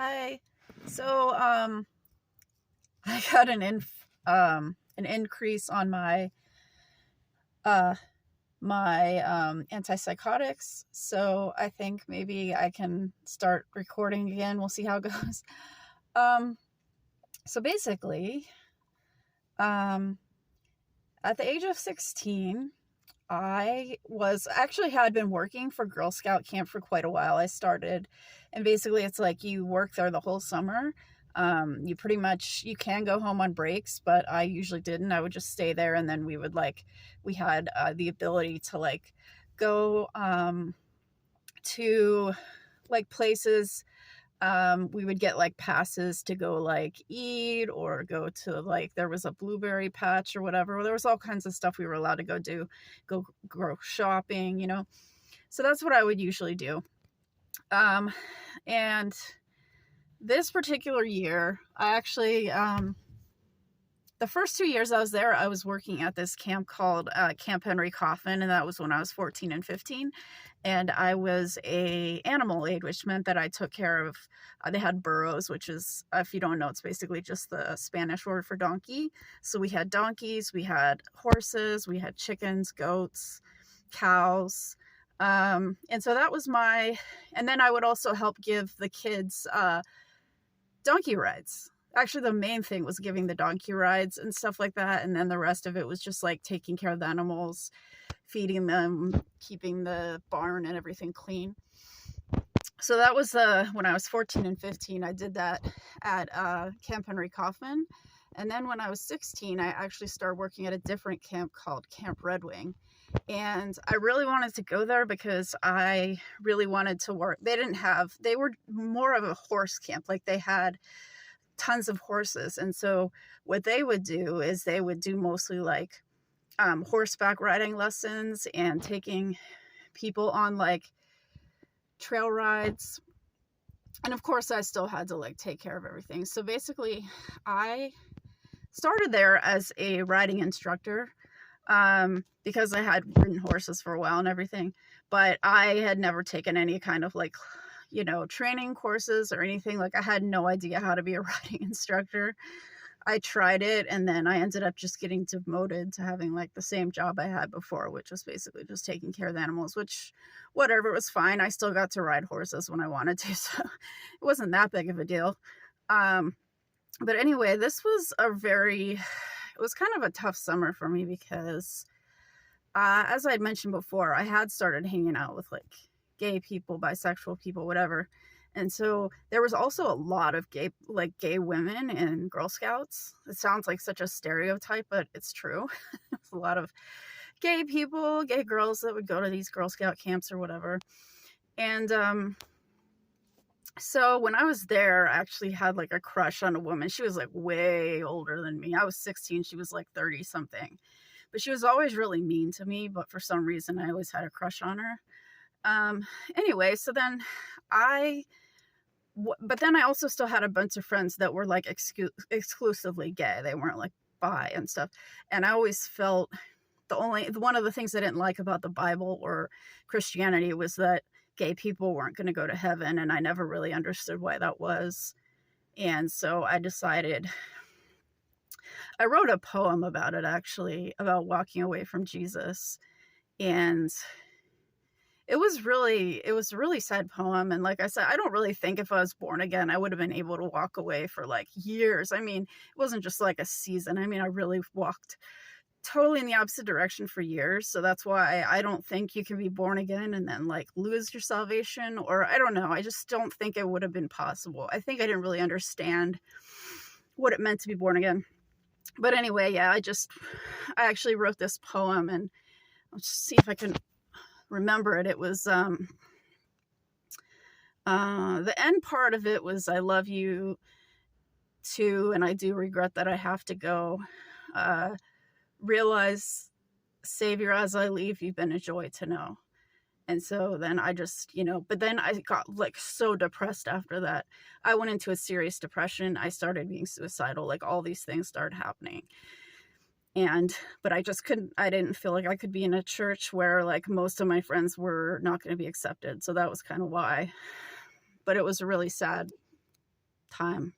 Hi. So, I got an increase on uh my antipsychotics. So I think maybe I can start recording again. We'll see how it goes. Um, so basically, um, at the age of 16, I was actually had been working for Girl Scout camp for quite a while. I started, and basically it's like you work there the whole summer. You pretty much you can go home on breaks, but I usually didn't. I would just stay there, and then we had the ability to like go to like places. We would get like passes to go like eat or go to like there was a blueberry patch or whatever. There was all kinds of stuff we were allowed to go do, go shopping. So that's what I would usually do. Um, and this particular year, I actually the first 2 years I was there, I was working at this camp called Camp Henry Coffin, and that was when I was 14 and 15. And I was a animal aide, which meant that I took care of. They had burros, which is, if you don't know, it's basically just the Spanish word for donkey. So we had donkeys, we had horses, we had chickens, goats, cows. And so that was and then I would also help give the kids donkey rides. Actually, the main thing was giving the donkey rides and stuff like that. And then the rest of it was just like taking care of the animals, feeding them, keeping the barn and everything clean. So that was when I was 14 and 15. I did that at Camp Henry Coffin. And then when I was 16, I actually started working at a different camp called Camp Red Wing. And I really wanted to go there because I really wanted to work. They were more of a horse camp. Like they had tons of horses. And so what they would do is they would do mostly like horseback riding lessons and taking people on like trail rides. And of course, I still had to like take care of everything. So basically, I started there as a riding instructor because I had ridden horses for a while and everything. But I had never taken any kind of like, training courses or anything. Like I had no idea how to be a riding instructor. I tried it and then I ended up just getting demoted to having like the same job I had before, which was basically just taking care of the animals, which whatever, it was fine. I still got to ride horses when I wanted to, so it wasn't that big of a deal. But anyway, it was kind of a tough summer for me because as I had mentioned before, I had started hanging out with like gay people, bisexual people, whatever. And so there was also a lot of gay women in Girl Scouts. It sounds like such a stereotype, but it's true. It's a lot of gay people, gay girls that would go to these Girl Scout camps or whatever. And so when I was there, I actually had like a crush on a woman. She was like way older than me. I was 16, she was like 30 something. But she was always really mean to me, but for some reason I always had a crush on her. Anyway, so then but then I also still had a bunch of friends that were like exclusively gay. They weren't like bi and stuff. And I always felt one of the things I didn't like about the Bible or Christianity was that gay people weren't going to go to heaven. And I never really understood why that was. And so I wrote a poem about it, actually, about walking away from Jesus. And it was a really sad poem. And like I said, I don't really think if I was born again, I would have been able to walk away for like years. I mean, it wasn't just like a season. I mean, I really walked totally in the opposite direction for years. So that's why I don't think you can be born again and then like lose your salvation, or I don't know. I just don't think it would have been possible. I think I didn't really understand what it meant to be born again. But anyway, yeah, I actually wrote this poem, and I'll just see if I can remember it. It was the end part of it was, I love you too, and I do regret that I have to go. Realize, Savior, as I leave, you've been a joy to know. And so then I just, but then I got like so depressed after that. I went into a serious depression. I started being suicidal. Like all these things started happening. But I didn't feel like I could be in a church where like most of my friends were not going to be accepted. So that was kind of why. But it was really sad. time.